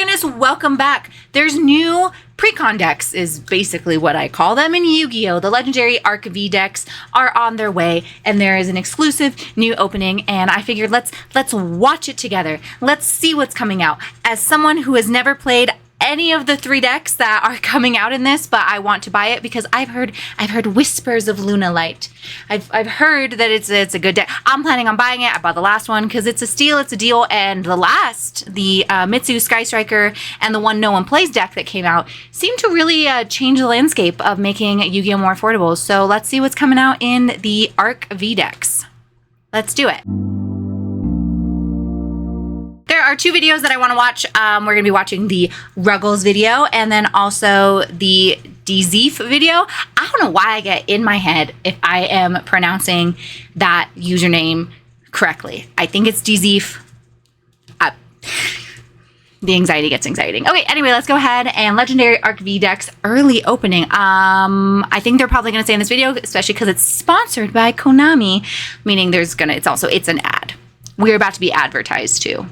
goodness, welcome back. There's new pre-con decks is basically what I call them in Yu-Gi-Oh! The legendary Arc V decks are on their way, and there is an exclusive new opening, and I figured let's watch it together. Let's see what's coming out. As someone who has never played any of the 3 decks that are coming out in this, but I want to buy it because I've heard whispers of Lunalite. I've heard that it's a good deck. I'm planning on buying it. I bought the last one because it's a steal, it's a deal, and the Mitsu Sky Striker and the one no one plays deck that came out seemed to really change the landscape of making Yu-Gi-Oh! More affordable. So let's see what's coming out in the Arc V decks. Let's do it. There are 2 videos that I want to watch. We're going to be watching the Ruggles video and then also the Dzeef video. I don't know why I get in my head if I am pronouncing that username correctly. I think it's Dzeef. The anxiety gets exciting. Okay, anyway, let's go ahead and Legendary Arc V decks early opening. I think they're probably going to say in this video, especially because it's sponsored by Konami, meaning it's an ad. We're about to be advertised too.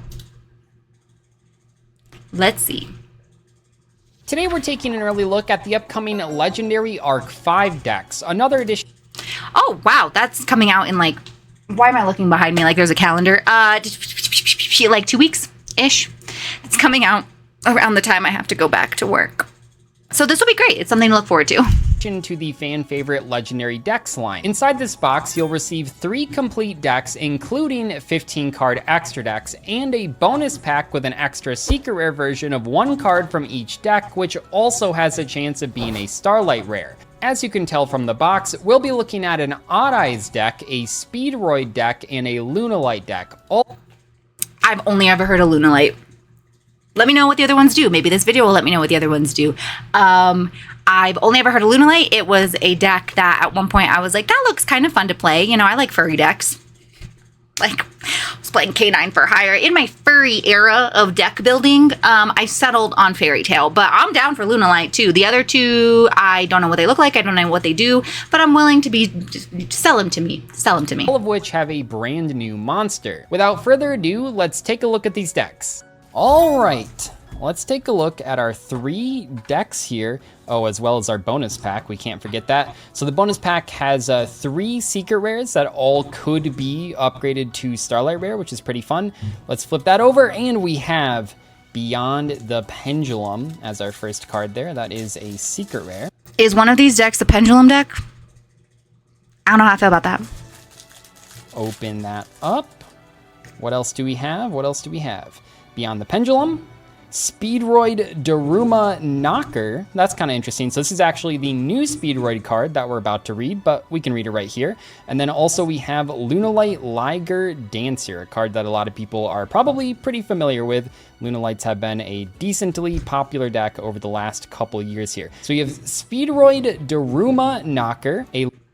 Let's see. Today we're taking an early look at the upcoming Legendary Arc 5 decks, another edition. Oh, wow, that's coming out in why am I looking behind me like there's a calendar? Like 2 weeks-ish. It's coming out around the time I have to go back to work. So this will be great. It's something to look forward to. To the fan favorite Legendary Decks line. Inside this box, you'll receive 3 complete decks, including 15 card extra decks, and a bonus pack with an extra secret rare version of 1 card from each deck, which also has a chance of being a Starlight rare. As you can tell from the box, we'll be looking at an Odd Eyes deck, a Speedroid deck, and a Lunalite deck. I've only ever heard of Lunalite. Let me know what the other ones do. Maybe this video will let me know what the other ones do. I've only ever heard of Lunalite. It was a deck that at one point I was like, that looks kind of fun to play. You know, I like furry decks. I was playing K9 for Hire. In my furry era of deck building, I settled on Fairy Tale, but I'm down for Lunalite too. The other 2, I don't know what they look like. I don't know what they do, but I'm willing to sell them to me. Sell them to me. All of which have a brand new monster. Without further ado, let's take a look at these decks. All right, let's take a look at our 3 decks here. Oh, as well as our bonus pack, we can't forget that. So the bonus pack has 3 secret rares that all could be upgraded to Starlight rare, which is pretty fun. Let's flip that over, and we have Beyond the Pendulum as our first card there. That is a secret rare. Is one of these decks a Pendulum deck? I don't know how I feel about that. Open that up. What else do we have? Beyond the Pendulum, Speedroid Daruma Knocker. That's kind of interesting. So this is actually the new Speedroid card that we're about to read, but we can read it right here. And then also we have Lunalite Liger Dancer, a card that a lot of people are probably pretty familiar with. Lunalites have been a decently popular deck over the last couple years here. So you have Speedroid Daruma Knocker,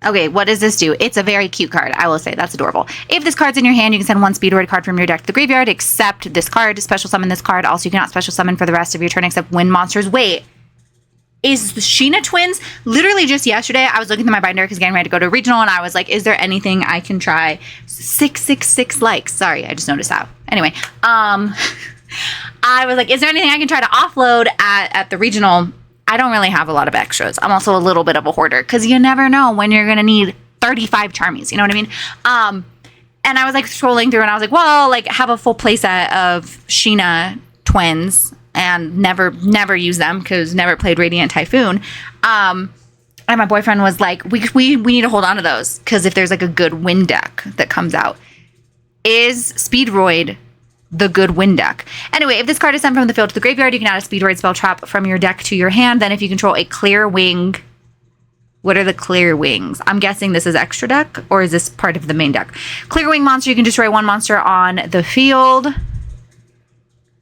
Okay, what does this do? It's a very cute card. I will say that's adorable. If this card's in your hand, you can send 1 Speedroid card from your deck to the graveyard, except this card, special summon this card. Also, you cannot special summon for the rest of your turn except when monsters. Wait, is the Sheena twins? Literally just yesterday, I was looking through my binder because getting ready to go to regional, and I was like, is there anything I can try? 666 likes. Sorry, I just noticed that. Anyway, I was like, is there anything I can try to offload at the regional? I don't really have a lot of extras. I'm also a little bit of a hoarder because you never know when you're going to need 35 Charmies. You know what I mean? And I was like scrolling through and I was like, well, have a full playset of Sheena twins and never use them because never played Radiant Typhoon. And my boyfriend was like, we need to hold on to those because if there's a good wind deck that comes out. Is Speedroid the good wind deck? Anyway, if this card is sent from the field to the graveyard, you can add a Speedroid spell trap from your deck to your hand. Then if you control a clear wing, what are the clear wings? I'm guessing this is extra deck, or is this part of the main deck? Clear wing monster, you can destroy 1 monster on the field. Okay,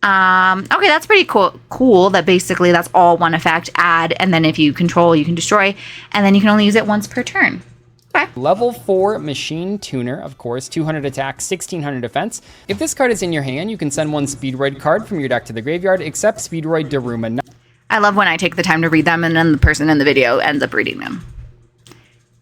that's pretty cool that basically that's all 1 effect, add, and then if you control, you can destroy, and then you can only use it once per turn. Okay. Level 4 Machine Tuner, of course, 200 attack, 1600 defense. If this card is in your hand, you can send 1 Speedroid card from your deck to the graveyard, except Speedroid Daruma. I love when I take the time to read them and then the person in the video ends up reading them.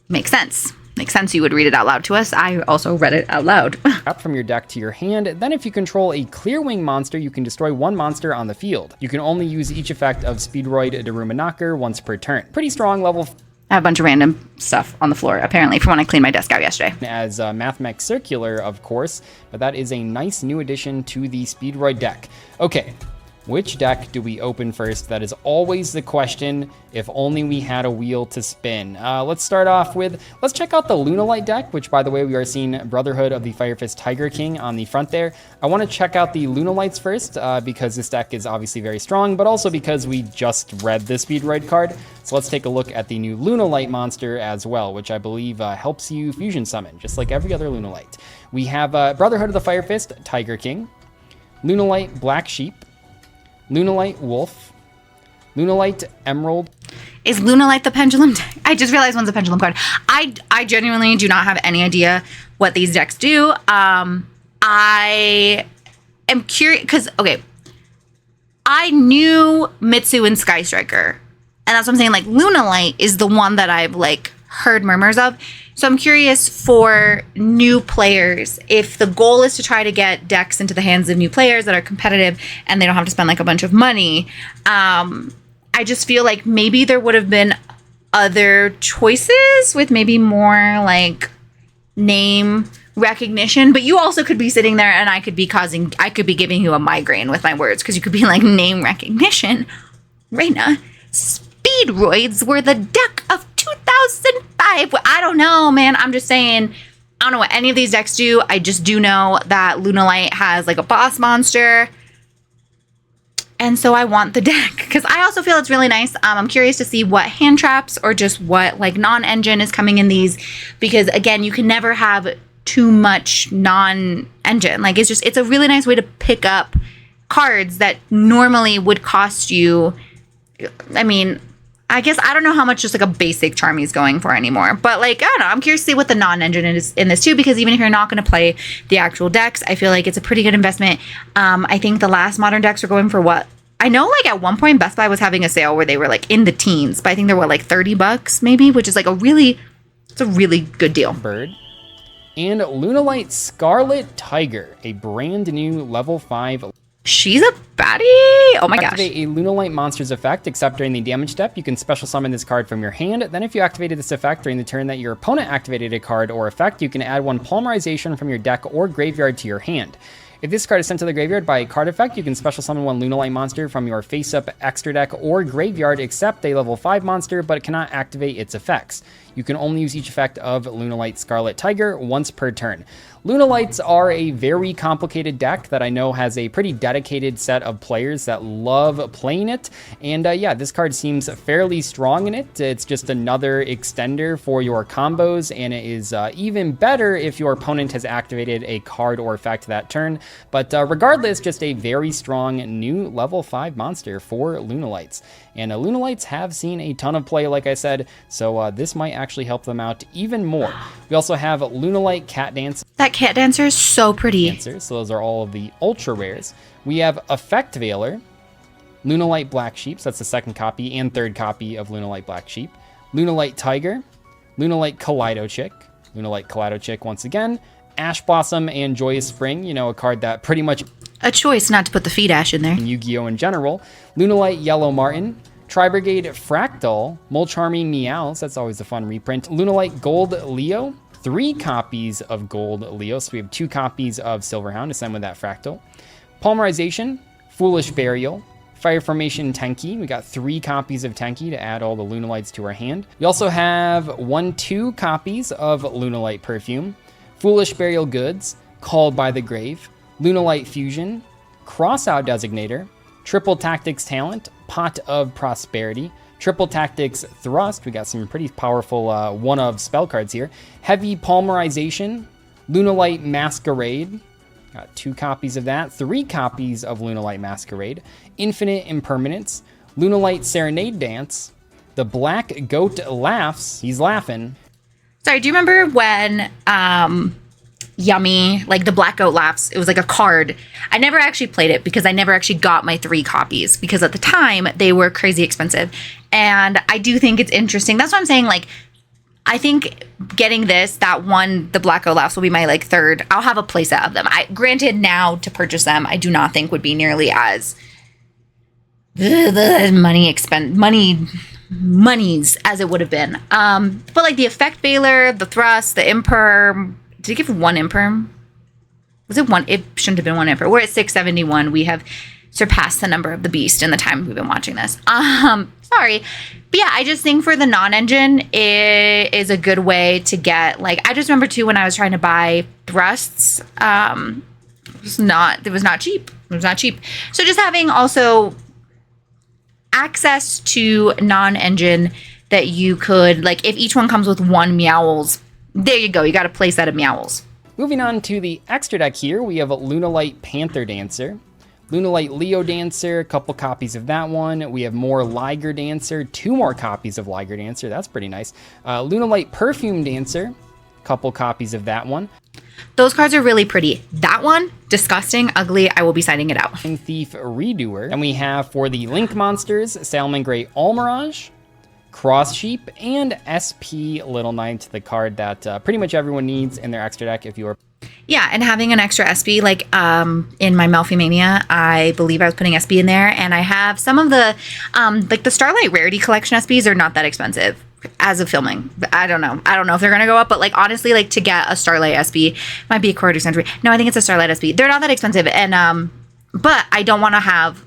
Makes sense. makes sense you would read it out loud to us. I also read it out loud. Up from your deck to your hand. Then if you control a clear wing monster, you can destroy one monster on the field. You can only use each effect of Speedroid Daruma Knocker once per turn. Pretty strong level. I have a bunch of random stuff on the floor, apparently, from when I cleaned my desk out yesterday. As Mathmech Circular, of course, but that is a nice new addition to the Speedroid deck. Okay, which deck do we open first? That is always the question, if only we had a wheel to spin. Let's start off with, let's check out the Lunalite deck, which, by the way, we are seeing Brotherhood of the Fire Fist Tiger King on the front there. I want to check out the Lunalites first, because this deck is obviously very strong, but also because we just read the Speedroid card. So let's take a look at the new Lunalite monster as well, which I believe helps you fusion summon, just like every other Lunalite. We have Brotherhood of the Fire Fist Tiger King, Lunalite Black Sheep, Lunalite Wolf, Lunalite Emerald. Is Lunalite the pendulum deck? I just realized one's a pendulum card. I genuinely do not have any idea what these decks do. I am curious because, okay, I knew Mitsu and Sky Striker, and that's what I'm saying. Like, Lunalite is the one that I've like heard murmurs of. So I'm curious for new players, if the goal is to try to get decks into the hands of new players that are competitive and they don't have to spend like a bunch of money. I just feel like maybe there would have been other choices with maybe more like name recognition, but you also could be sitting there and I could be giving you a migraine with my words, because you could be like, name recognition. Reina, Speedroids were the deck of 2005. I don't know, man. I'm just saying, I don't know what any of these decks do. I just do know that Lunalite has like a boss monster. And so I want the deck because I also feel it's really nice. I'm curious to see what hand traps or just what like non-engine is coming in these, because again, you can never have too much non-engine. Like, it's a really nice way to pick up cards that normally would cost you. I mean, I guess I don't know how much just like a basic Charmy is going for anymore. But like, I don't know. I'm curious to see what the non-engine is in this too, because even if you're not going to play the actual decks, I feel like it's a pretty good investment. I think the last modern decks are going for what? I know like at one point Best Buy was having a sale where they were like in the teens, but I think they were like $30 maybe, which is like it's a really good deal. Bird. And Lunalite Scarlet Tiger, a brand new level 5. She's a baddie. Oh my gosh. Activate a Lunalite monster's effect, except during the damage step. You can special summon this card from your hand. Then if you activated this effect during the turn that your opponent activated a card or effect, you can add one polymerization from your deck or graveyard to your hand. If this card is sent to the graveyard by a card effect, you can special summon one Lunalite monster from your face-up extra deck or graveyard, except a level 5 monster, but it cannot activate its effects. You can only use each effect of Lunalite Scarlet Tiger once per turn. Lunalites are a very complicated deck that I know has a pretty dedicated set of players that love playing it. And yeah, this card seems fairly strong in it. It's just another extender for your combos, and it is even better if your opponent has activated a card or effect that turn. But regardless, just a very strong new level 5 monster for Lunalites. And Lunalites have seen a ton of play, like I said, so this might actually help them out even more. We also have Lunalite Cat Dance. That Cat Dancer is so pretty. So those are all of the ultra rares. We have Effect Veiler, Lunalite Black Sheep, so that's the second copy and third copy of Lunalite Black Sheep, Lunalite Tiger, Lunalite Kaleido Chick once again, Ash Blossom and Joyous Spring, you know, a card that pretty much a choice not to put the Feed Ash in there. In Yu-Gi-Oh! In general. Lunalite Yellow Martin, Tri-Brigade Fractal, Molcharmy Meows, that's always a fun reprint, Lunalite Gold Leo, 3 copies of Gold Leo, so we have 2 copies of Silverhound to send with that Fractal, Polymerization, Foolish Burial, Fire Formation Tenki, we got 3 copies of Tenki to add all the Lunalites to our hand. We also have 2 copies of Lunalite Perfume, Foolish Burial Goods, Called by the Grave, Lunalite Fusion, Crossout Designator, Triple Tactics Talent, Pot of Prosperity, Triple Tactics Thrust, we got some pretty powerful one-of spell cards here, Heavy Polymerization, Lunalite Masquerade, got 2 copies of that, 3 copies of Lunalite Masquerade, Infinite Impermanence, Lunalite Serenade Dance, the Black Goat Laughs, he's laughing. Sorry, do you remember when Yummy, like the Black Goat Laughs, it was like a card. I never actually played it because I never actually got my 3 copies because at the time they were crazy expensive. And I do think it's interesting. That's what I'm saying. Like, I think getting that one, the Black Olafs, will be my like third. I'll have a playset of them. Granted, now to purchase them, I do not think would be nearly as monies as it would have been. But like the effect veiler, the thrust, the imperm. Did he give one imperm? Was it one? It shouldn't have been one imperm. We're at 671. We have surpassed the number of the beast in the time we've been watching this. Sorry. But yeah, I just think for the non-engine, it is a good way to get, like, I just remember too when I was trying to buy thrusts, it was not cheap. It was not cheap. So just having also access to non-engine that you could, like, if each one comes with one Meowls, there you go. You got a playset of Meowls. Moving on to the extra deck here, we have a Lunalite Panther Dancer. Lunalite Leo Dancer, a couple copies of that one. We have more Liger Dancer, 2 more copies of Liger Dancer. That's pretty nice. Lunalite Perfume Dancer, a couple copies of that one. Those cards are really pretty. That one, disgusting, ugly. I will be signing it out. Thief Redoer. And we have for the Link monsters, Salmon Gray Almirage, Cross Sheep, and SP Little Knight, the card that pretty much everyone needs in their extra deck if you are. Yeah, and having an extra SB, like in my Melfi Mania, I believe I was putting SB in there, and I have some of the, like the Starlight Rarity Collection SBs are not that expensive as of filming. I don't know if they're going to go up, but like honestly, like to get a Starlight SB, might be a quarter century. No, I think it's a Starlight SB. They're not that expensive, and but I don't want to have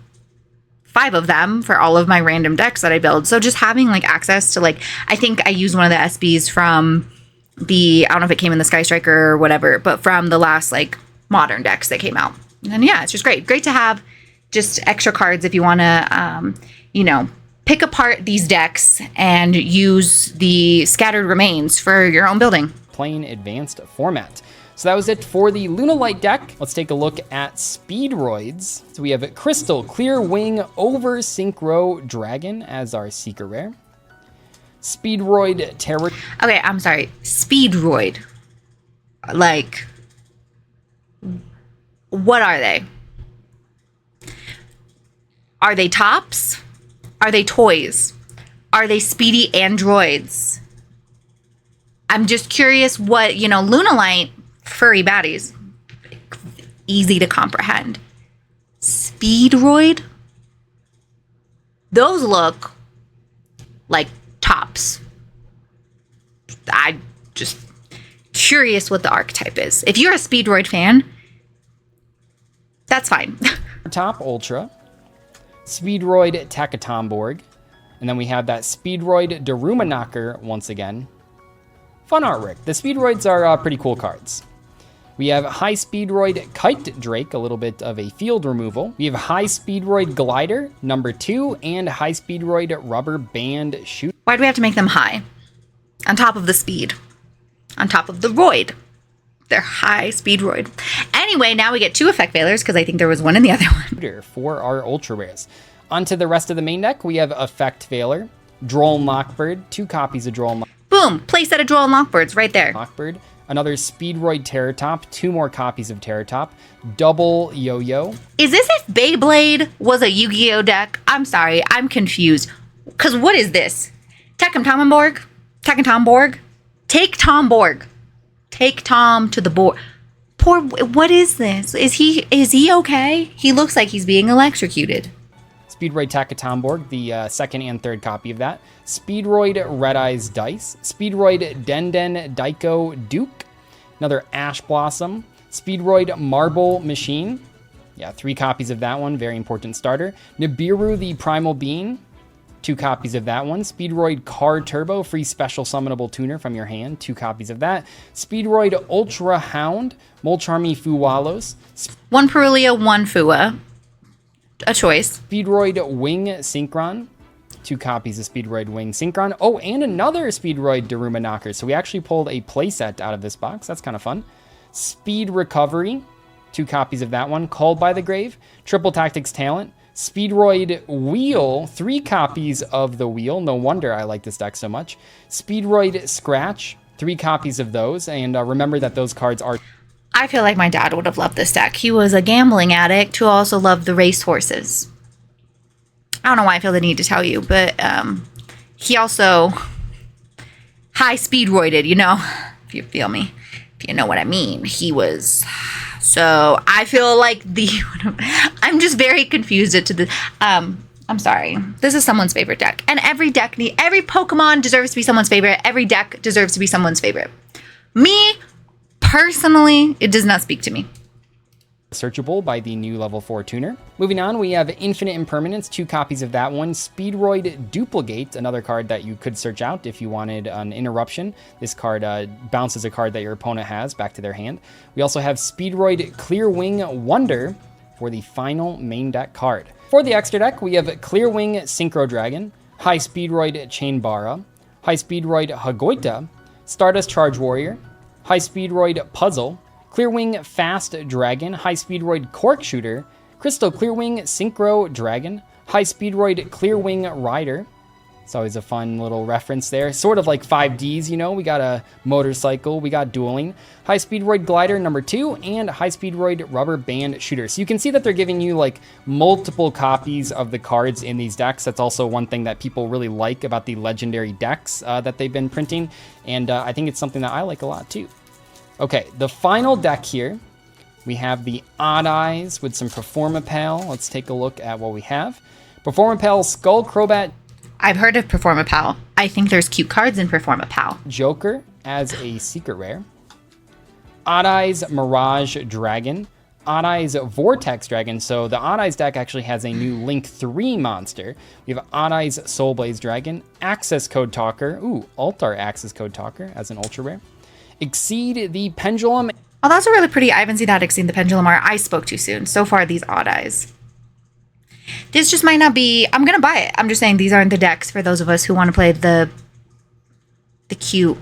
5 of them for all of my random decks that I build. So just having like access to, like, I think I used one of the SBs from I don't know if it came in the Sky Striker or whatever, but from the last like modern decks that came out. And yeah, it's just great to have just extra cards if you want to, pick apart these decks and use the scattered remains for your own building. Plain advanced format. So that was it for the Lunalite deck. Let's take a look at Speedroids. So we have Crystal Clear Wing Over Synchro Dragon as our Seeker Rare. Speedroid Terror. Okay, I'm sorry. Speedroid. Like, what are they? Are they tops? Are they toys? Are they speedy androids? I'm just curious what, Lunalite, furry baddies. Easy to comprehend. Speedroid? Those look like tops. I just curious what the archetype is. If you're a Speedroid fan, that's fine. Top Ultra, Speedroid Takatomborg, and then we have that Speedroid Daruma Knocker once again. Fun artwork. The Speedroids are pretty cool cards. We have High Speedroid Kite Drake, a little bit of a field removal. We have High Speedroid Glider, number 2, and High Speedroid Rubber Band Shoot. Why do we have to make them high? On top of the speed. On top of the roid. They're High Speedroid. Anyway, now we get 2 effect failures because I think there was one in the other one. For our Ultra Rares. On to the rest of the main deck, we have Effect Failure, Droll Lockbird, 2 copies of Droll Lockbird. Boom! Playset of Droll and Lockbirds right there. Lockbird. Another Speedroid Terratop, 2 more copies of Terratop, double Yo-Yo. Is this if Beyblade was a Yu-Gi-Oh deck? I'm sorry, I'm confused. Because what is this? Tekkentomborg? Take Tom Borg. Take Tom to the board. Poor, what is this? Is he okay? He looks like he's being electrocuted. Speedroid Takatomborg, the second and third copy of that. Speedroid Red Eyes Dice. Speedroid Denden Daiko Duke. Another Ash Blossom. Speedroid Marble Machine. Yeah, 3 copies of that one. Very important starter. Nibiru the Primal Being. 2 copies of that one. Speedroid Car Turbo. Free special summonable tuner from your hand. 2 copies of that. Speedroid Ultra Hound. Molcharmy Fuwalos. 1 Perulia, 1 Fua. A choice. Speedroid Wing Synchron. 2 copies of Speedroid Wing Synchron. Oh, and another Speedroid Daruma Knocker. So we actually pulled a playset out of this box. That's kind of fun. Speed Recovery. 2 copies of that one. Called by the Grave. Triple Tactics Talent. Speedroid Wheel. 3 copies of the Wheel. No wonder I like this deck so much. Speedroid Scratch. 3 copies of those. And remember that those cards are... I feel like my dad would have loved this deck. He was a gambling addict who also loved the race horses. I don't know why I feel the need to tell you, but he also high speedroided, you know, if you feel me, if you know what I mean. He was. So I feel like I'm just very confused to the, I'm sorry. This is someone's favorite deck. And every Pokemon deserves to be someone's favorite. Every deck deserves to be someone's favorite. Me, personally, it does not speak to me. Searchable by the new level 4 tuner. Moving on, we have Infinite Impermanence, 2 copies of that one. Speedroid Duplicate, another card that you could search out if you wanted an interruption. This card bounces a card that your opponent has back to their hand. We also have Speedroid Clearwing Wonder for the final main deck card. For the extra deck, we have Clearwing Synchro Dragon, High Speedroid Chainbara, High Speedroid Hagoita, Stardust Charge Warrior, High Speedroid Puzzle, Clearwing Fast Dragon, High Speedroid Cork Shooter, Crystal Clearwing Synchro Dragon, High Speedroid Clearwing Rider. It's always a fun little reference there. Sort of like 5Ds, you know, we got a motorcycle, we got dueling. High Speedroid Glider number 2, and High Speedroid Rubber Band Shooter. So you can see that they're giving you like multiple copies of the cards in these decks. That's also one thing that people really like about the legendary decks that they've been printing. And I think it's something that I like a lot too. Okay, the final deck here, we have the Odd Eyes with some Performapal. Let's take a look at what we have. Performapal Skullcrobat. I've heard of Performapal. I think there's cute cards in Performapal. Joker as a secret rare. Odd Eyes Mirage Dragon. Odd Eyes Vortex Dragon. So the Odd Eyes deck actually has a new Link 3 monster. We have Odd Eyes Soulblaze Dragon. Access Code Talker. Ooh, Altar Access Code Talker as an ultra rare. Exceed the Pendulum. Oh, that's a really pretty. I haven't seen that Exceed the Pendulum art. I spoke too soon. So far, these Odd Eyes. This just might not be. I'm gonna buy it. I'm just saying these aren't the decks for those of us who want to play the cute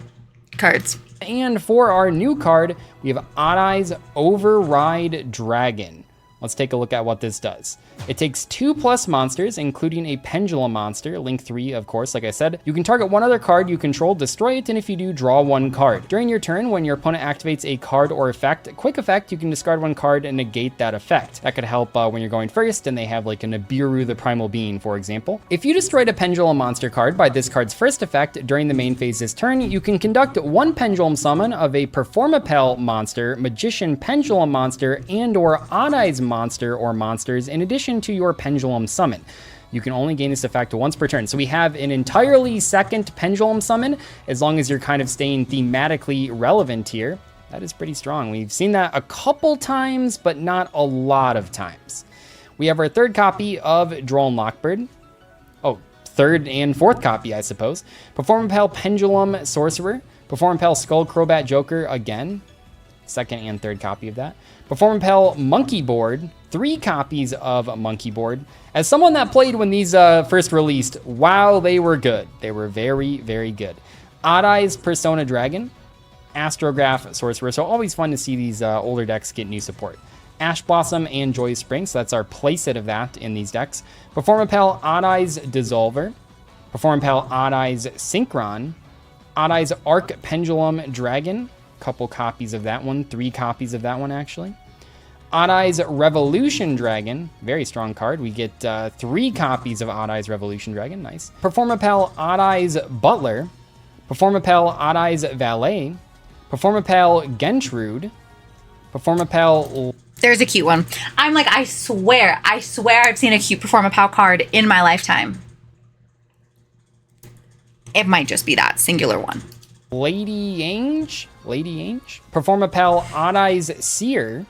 cards. And for our new card, we have Odd Eyes Override Dragon. Let's take a look at what this does. It takes 2+ monsters, including a Pendulum monster, Link 3, of course, like I said. You can target one other card you control, destroy it, and if you do, draw one card. During your turn, when your opponent activates a card or effect, quick effect, you can discard one card and negate that effect. That could help when you're going first, and they have like a Nibiru the Primal Being, for example. If you destroyed a Pendulum monster card by this card's first effect during the main phase this turn, you can conduct one Pendulum summon of a Performapal monster, Magician Pendulum monster, and or Odd Eyes monster or monsters, in addition to your Pendulum summon. You can only gain this effect once per turn. So we have an entirely second Pendulum summon, as long as you're kind of staying thematically relevant here. That is pretty strong. We've seen that a couple times, but not a lot of times. We have our third copy of Drone Lockbird. Oh, third and fourth copy, I suppose. Performapal Pendulum Sorcerer. Performapal Skullcrobat Joker again. Second and third copy of that. Performapal Monkey Board, 3 copies of Monkey Board. As someone that played when these first released, wow, they were good. They were very, very good. Odd Eyes Persona Dragon, Astrograph Sorcerer. So always fun to see these older decks get new support. Ash Blossom and Joyous Spring, so that's our playset of that in these decks. Performapal Odd Eyes Dissolver. Performapal Odd Eyes Synchron. Odd Eyes Arc Pendulum Dragon. Couple copies of that one, 3 copies of that one actually. Odd Eyes Revolution Dragon, very strong card. We get 3 copies of Odd Eyes Revolution Dragon, nice. Performapal Odd Eyes Butler, Performapal Odd Eyes Valet, Performapal Gentrude, Performapal. There's a cute one. I'm like, I swear I've seen a cute Performapal card in my lifetime. It might just be that singular one. Lady Ainge, Performapal Odd Eyes Seer,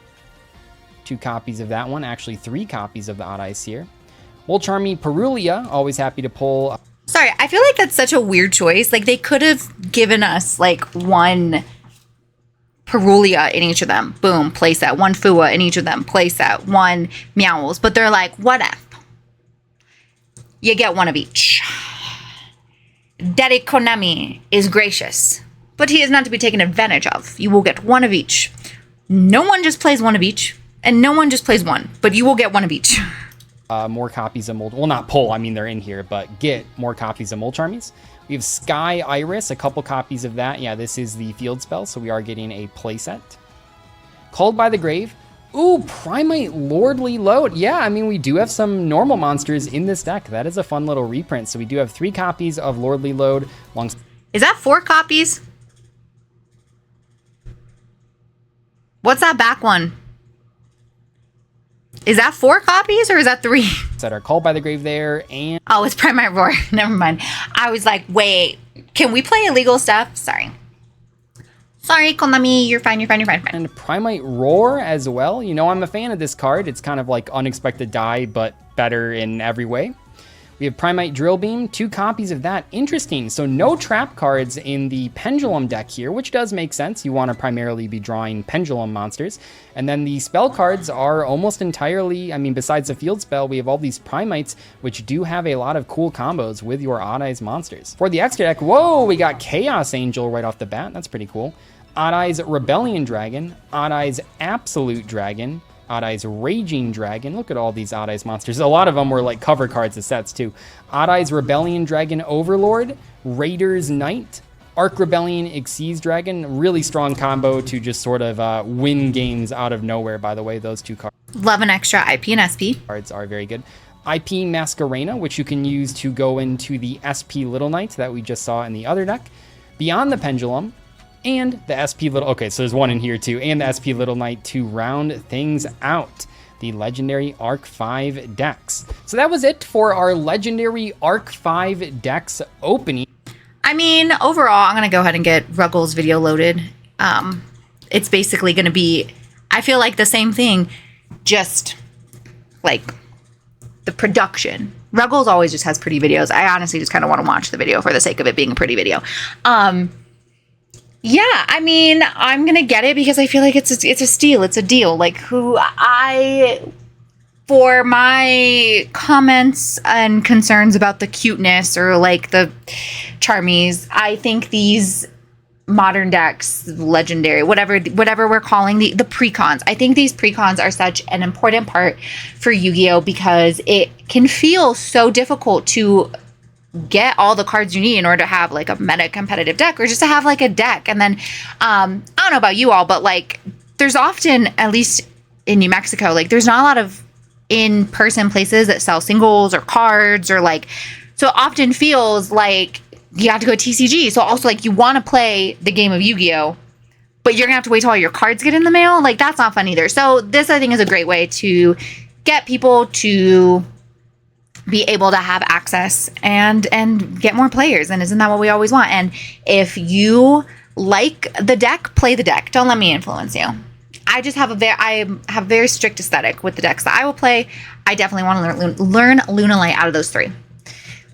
2 copies of that one, actually 3 copies of the Odd Eyes Seer. Wolcharmy Perulia, always happy to pull. Sorry, I feel like that's such a weird choice. Like they could have given us like one Perulia in each of them. Boom, place that. One Fua in each of them. Place that. One Meowls. But they're like, what if? You get one of each. Daddy Konami is gracious, but he is not to be taken advantage of. You will get one of each. No one just plays one of each, and no one just plays one, but you will get one of each. More copies of Well, not pull, I mean they're in here, but get more copies of Molcharmies. We have Sky Iris, a couple copies of that. Yeah, this is the field spell, so we are getting a playset. Called by the Grave. Ooh, Primate Lordly Load. Yeah, I mean, we do have some normal monsters in this deck. That is a fun little reprint. So we do have 3 copies of Lordly Load. Is that 4 copies? What's that back one? Is that 4 copies or is that 3? That are called by the grave there, and Oh, it's Primite Roar. Never mind. I was like, wait, can we play illegal stuff? Sorry. Sorry, Konami. You're fine. and Primite Roar as well. You know, I'm a fan of this card. It's kind of like Unexpected Die, but better in every way. We have Primite Drill Beam, 2 copies of that. Interesting. So no trap cards in the Pendulum deck here, which does make sense. You want to primarily be drawing Pendulum monsters. And then the spell cards are almost entirely, I mean, besides the field spell, we have all these Primites, which do have a lot of cool combos with your Odd Eyes monsters. For the extra deck, whoa, we got Chaos Angel right off the bat. That's pretty cool. Odd Eyes Rebellion Dragon, Odd Eyes Absolute Dragon, Odd Eyes Raging Dragon. Look at all these Odd Eyes monsters. A lot of them were like cover cards of sets too. Odd Eyes Rebellion Dragon Overlord, Raiders Knight, Arc Rebellion Xyz Dragon. Really strong combo to just sort of win games out of nowhere, by the way. Those 2 Love an extra IP and SP. cards are very good. IP Masquerena, which you can use to go into the SP Little Knight that we just saw in the other deck. Beyond the Pendulum, and the SP Little, okay, so there's 1 in here too, and the SP Little Knight to round things out. The legendary Arc 5 decks. So that was it for our legendary Arc 5 decks opening. I mean, overall, I'm going to go ahead and get Ruggles video loaded. It's basically going to be, I feel like the same thing, just like the production. Ruggles always just has pretty videos. I honestly just kind of want to watch the video for the sake of it being a pretty video. Yeah, I mean, I'm going to get it because I feel like it's a steal. It's a deal. Like, for my comments and concerns about the cuteness or like the charmies, I think these modern decks, legendary, whatever we're calling the precons, I think these precons are such an important part for Yu-Gi-Oh! Because it can feel so difficult to get all the cards you need in order to have like a meta competitive deck or just to have like a deck. And then I don't know about you all, but like there's often, at least in New Mexico, like there's not a lot of in-person places that sell singles or cards or like, so it often feels like you have to go to TCG. So also like you want to play the game of Yu-Gi-Oh! But you're gonna have to wait till all your cards get in the mail. Like that's not fun either. So this I think is a great way to get people to be able to have access and get more players. And isn't that what we always want? And if you like the deck, play the deck. Don't let me influence you. I just have a very strict aesthetic with the decks that I will play. I definitely want to learn Lunalite out of those 3.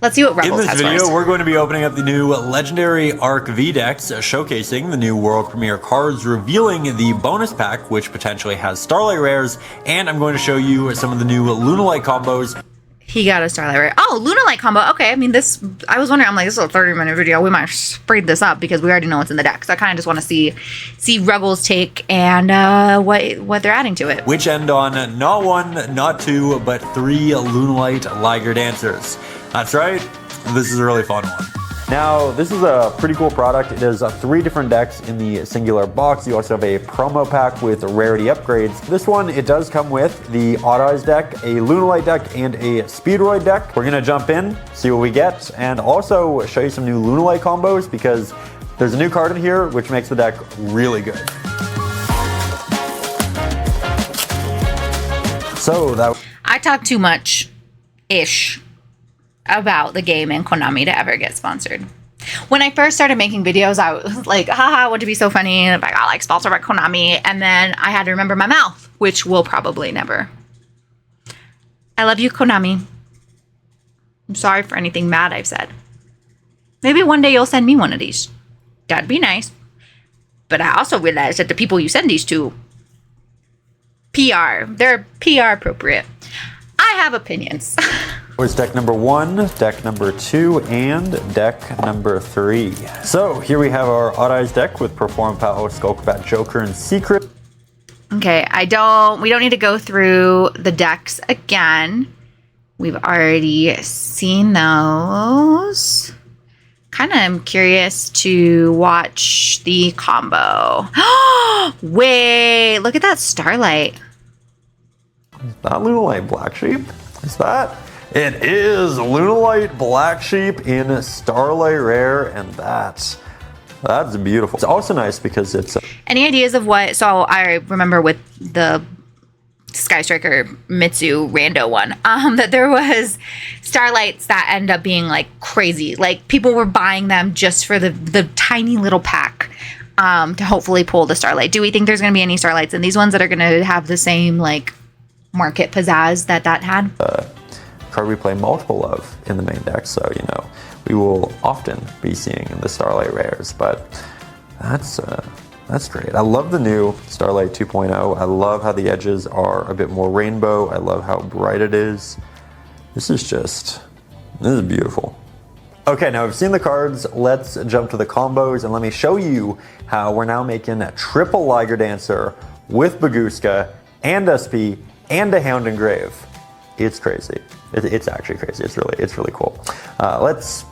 Let's see what Ruggles has for us. In this video, we're going to be opening up the new Legendary Arc V decks, showcasing the new World Premiere cards, revealing the bonus pack, which potentially has Starlight Rares, and I'm going to show you some of the new Lunalite combos. He got a Starlight Rare. Oh, Lunalite combo. Okay, I mean, this, I was wondering, I'm like, this is a 30-minute video. We might speed this up because we already know what's in the deck. So I kind of just want to see Ruggles' take and what they're adding to it. Which end on not 1, not 2, but 3 Lunalite Liger Dancers. That's right, this is a really fun one. Now, this is a pretty cool product. It has 3 different decks in the singular box. You also have a promo pack with rarity upgrades. This one, it does come with the Odd Eyes deck, a Lunalite deck, and a Speedroid deck. We're gonna jump in, see what we get, and also show you some new Lunalite combos because there's a new card in here which makes the deck really good. So that... I talk too much-ish about the game and Konami to ever get sponsored. When I first started making videos, I was like, haha, wouldn't it be so funny if I got like sponsored by Konami? And then I had to remember my mouth, which will probably never. I love you, Konami. I'm sorry for anything bad I've said. Maybe one day you'll send me one of these. That'd be nice. But I also realize that the people you send these to, they're PR appropriate. I have opinions. Here's deck number 1, deck number 2, and deck number 3. So here we have our Odd Eyes deck with Perform Power, Skullcrobat, Joker, and Secret. Okay, we don't need to go through the decks again. We've already seen those. Kind of am curious to watch the combo. Wait, look at that Starlight. Is that Lunalite Black Sheep? Is that? It is Lunalite Black Sheep in Starlight Rare, and that's beautiful. It's also nice because it's... Any ideas of what... So I remember with the Sky Striker Mitsu rando one, that there was Starlights that end up being like crazy. Like people were buying them just for the tiny little pack to hopefully pull the Starlight. Do we think there's going to be any Starlights in these ones that are going to have the same like market pizzazz that had? Card we play multiple of in the main deck, so you know we will often be seeing the Starlight rares, but that's great. I love the new Starlight 2.0. I love how the edges are a bit more rainbow. I love how bright it is. This is beautiful. Okay, now we've seen the cards. Let's jump to the combos and let me show you how we're now making a triple Liger Dancer with Bagooska and SP and a Hound Engrave. It's crazy. It's actually crazy. It's really cool. Let's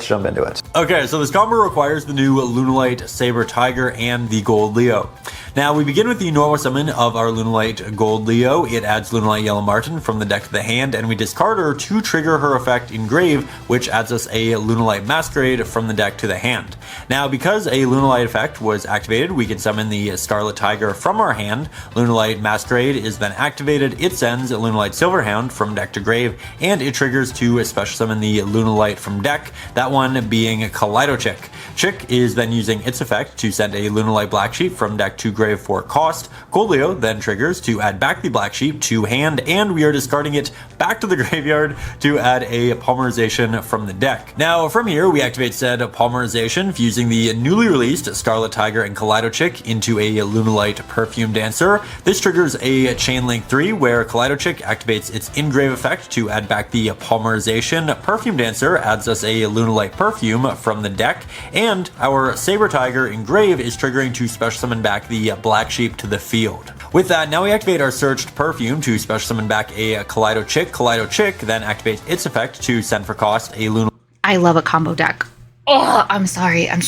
jump into it. Okay, so this combo requires the new Lunalite Saber Tiger and the Gold Leo. Now, we begin with the normal summon of our Lunalite Gold Leo. It adds Lunalite Yellow Marten from the deck to the hand, and we discard her to trigger her effect Engrave, which adds us a Lunalite Masquerade from the deck to the hand. Now, because a Lunalite effect was activated, we can summon the Scarlet Tiger from our hand. Lunalite Masquerade is then activated. It sends Lunalite Silverhound from deck to grave, and it triggers to special summon the Lunalite from deck, that one being Kaleido Chick. Chick is then using its effect to send a Lunalite Black Sheep from deck to grave for cost. Gold Leo then triggers to add back the Black Sheep to hand, and we are discarding it back to the graveyard to add a Polymerization from the deck. Now from here we activate said Polymerization fusing the newly released Scarlet Tiger and Kaleido Chick into a Lunalite Perfume Dancer. This triggers a Chain Link 3 where Kaleido Chick activates its Engrave effect to add back the Polymerization. Perfume Dancer adds us a Lunalite Perfume from the deck, and our Saber Tiger Engrave is triggering to special summon back the Black Sheep to the field. With that, now we activate our Searched Perfume to special summon back a Kaleido Chick. Kaleido Chick then activates its effect to send for cost a Lunalite. I love a combo deck. Oh, I'm sorry. I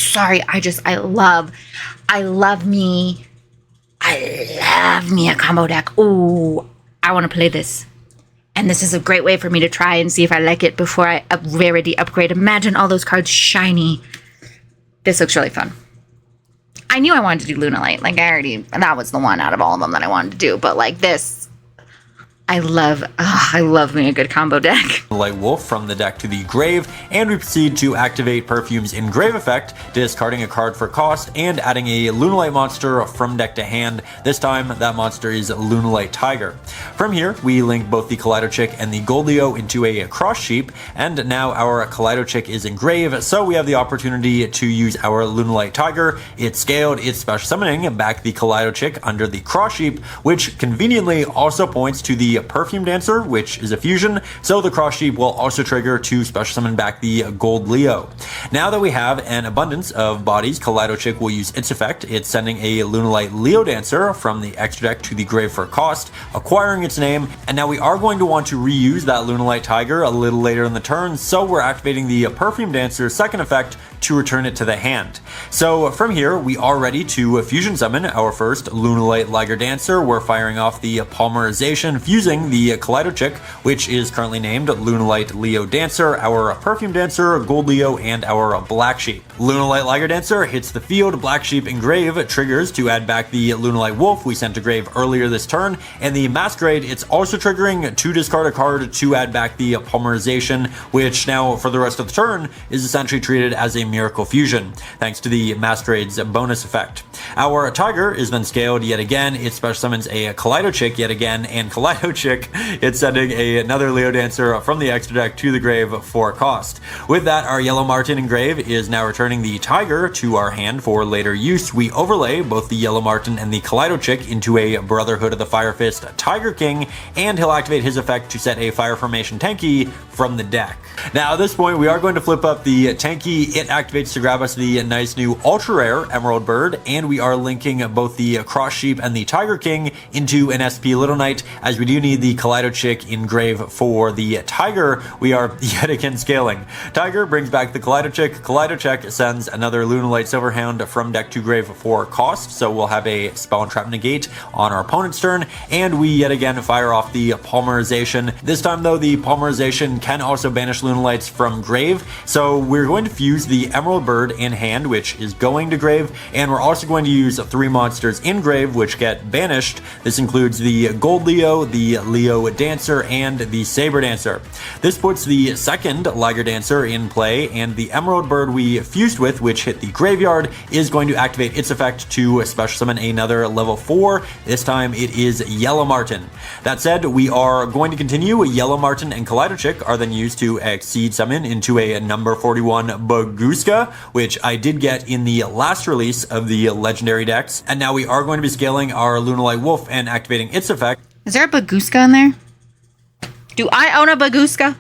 love me a combo deck. Ooh, I want to play this. And this is a great way for me to try and see if I like it before I rarity upgrade. Imagine all those cards shiny. This looks really fun. I knew I wanted to do Lunalite. Like that was the one out of all of them that I wanted to do. But like this, I love me a good combo deck. Lunalite Wolf from the deck to the grave, and we proceed to activate Perfume's Engrave effect, discarding a card for cost and adding a Lunalite monster from deck to hand. This time, that monster is Lunalite Tiger. From here, we link both the Kaleido Chick and the Gold Leo into a Cross Sheep, and now our Kaleido Chick is Engrave, so we have the opportunity to use our Lunalite Tiger. It's scaled, it's special summoning back the Kaleido Chick under the Cross Sheep, which conveniently also points to the Perfume Dancer, which is a fusion, so the Cross Sheep will also trigger to special summon back the Gold Leo. Now that we have an abundance of bodies, Kaleido Chick will use its effect. It's sending a Lunalite Leo Dancer from the extra deck to the grave for cost, acquiring its name, and now we are going to want to reuse that Lunalite Tiger a little later in the turn, so we're activating the Perfume Dancer's second effect to return it to the hand. So from here, we are ready to fusion summon our first Lunalite Liger Dancer. We're firing off the Polymerization, fusing the Kaleido Chick, which is currently named Lunalite Leo Dancer, our Perfume Dancer, Gold Leo, and our Black Sheep. Lunalite Liger Dancer hits the field, Black Sheep Engrave triggers to add back the Lunalite Wolf we sent to grave earlier this turn, and the Masquerade, it's also triggering to discard a card to add back the Polymerization, which now for the rest of the turn is essentially treated as a Miracle Fusion, thanks to the Masquerade's bonus effect. Our Tiger is then scaled yet again. It special summons a Kaleido Chick yet again, and Kaleido Chick, it's sending another Leo Dancer from the extra deck to the grave for cost. With that, our Yellow Marten Engrave is now returning the Tiger to our hand for later use. We overlay both the Yellow Marten and the Kaleido Chick into a Brotherhood of the Fire Fist Tiger King, and he'll activate his effect to set a Fire Formation Tanky from the deck. Now at this point, we are going to flip up the Tanky. It activates to grab us the nice new ultra rare Emerald Bird, and we we are linking both the Cross Sheep and the Tiger King into an SP Little Knight, as we do need the Kaleido Chick in Grave for the Tiger. We are yet again scaling. Tiger brings back the Kaleido Chick. Kaleido Chick sends another Lunalite Silverhound from deck to grave for cost, so we'll have a Spell and Trap Negate on our opponent's turn, and we yet again fire off the Polymerization. This time though, the Polymerization can also banish Lunalites from grave, so we're going to fuse the Emerald Bird in hand, which is going to grave, and we're also going to use 3 monsters in grave which get banished. This includes the Gold Leo, the Leo Dancer, and the Saber Dancer. This puts the second Liger Dancer in play, and the Emerald Bird we fused with, which hit the graveyard, is going to activate its effect to special summon another level 4. This time it is Yellow Marten. That said, we are going to continue. Yellow Marten and Kaleido Chick are then used to exceed summon into a number 41 Baguska, which I did get in the last release of the legendary decks. And now we are going to be scaling our Lunalite Wolf and activating its effect. Is there a Baguska in there? Do I own a Baguska?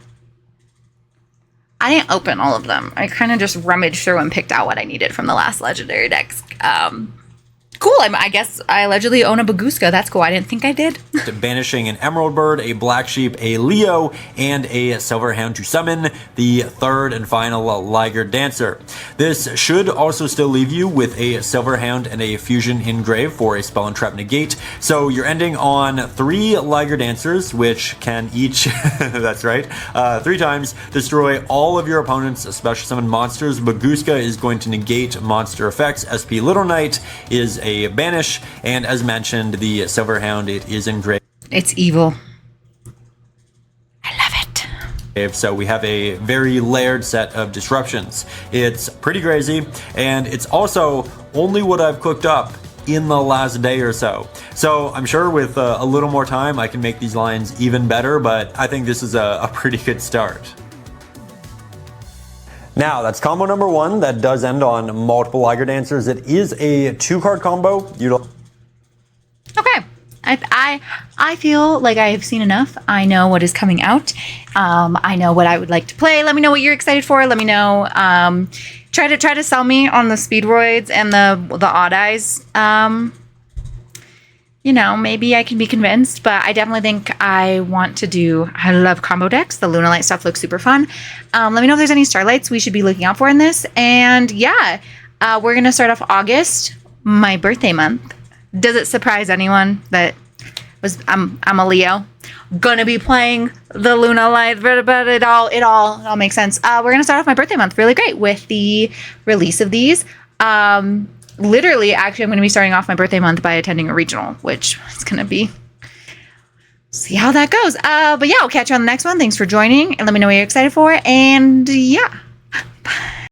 I didn't open all of them. I kind of just rummaged through and picked out what I needed from the last legendary decks. Cool. I guess I allegedly own a Baguska. That's cool. I didn't think I did. Banishing an Emerald Bird, a Black Sheep, a Leo, and a Silverhound to summon the third and final Liger Dancer. This should also still leave you with a Silverhound and a Fusion in grave for a Spell and Trap Negate. So you're ending on 3 Liger Dancers, which can each, that's right, 3 times destroy all of your opponent's special summon monsters. Baguska is going to negate monster effects. SP Little Knight is a banish, and as mentioned, the Silverhound, it is in grave. It's evil. I love it. So we have a very layered set of disruptions. It's pretty crazy, and it's also only what I've cooked up in the last day or so. So I'm sure with a little more time I can make these lines even better, but I think this is a pretty good start. Now, that's combo number 1. That does end on multiple Liger Dancers. It is a 2-card combo. Okay. I feel like I have seen enough. I know what is coming out. I know what I would like to play. Let me know what you're excited for. Let me know. Try to sell me on the Speedroids and the Odd Eyes. You know, maybe I can be convinced, but I definitely think I want to do. I love combo decks. The Lunalite stuff looks super fun. Let me know if there's any Starlights we should be looking out for in this. And yeah, we're gonna start off August, my birthday month. Does it surprise anyone that I'm a Leo? Gonna be playing the Lunalite, but it all makes sense. We're gonna start off my birthday month really great with the release of these. Literally, actually, I'm going to be starting off my birthday month by attending a regional, which is going to be, see how that goes. But yeah, I'll catch you on the next one. Thanks for joining, and let me know what you're excited for. And yeah, bye.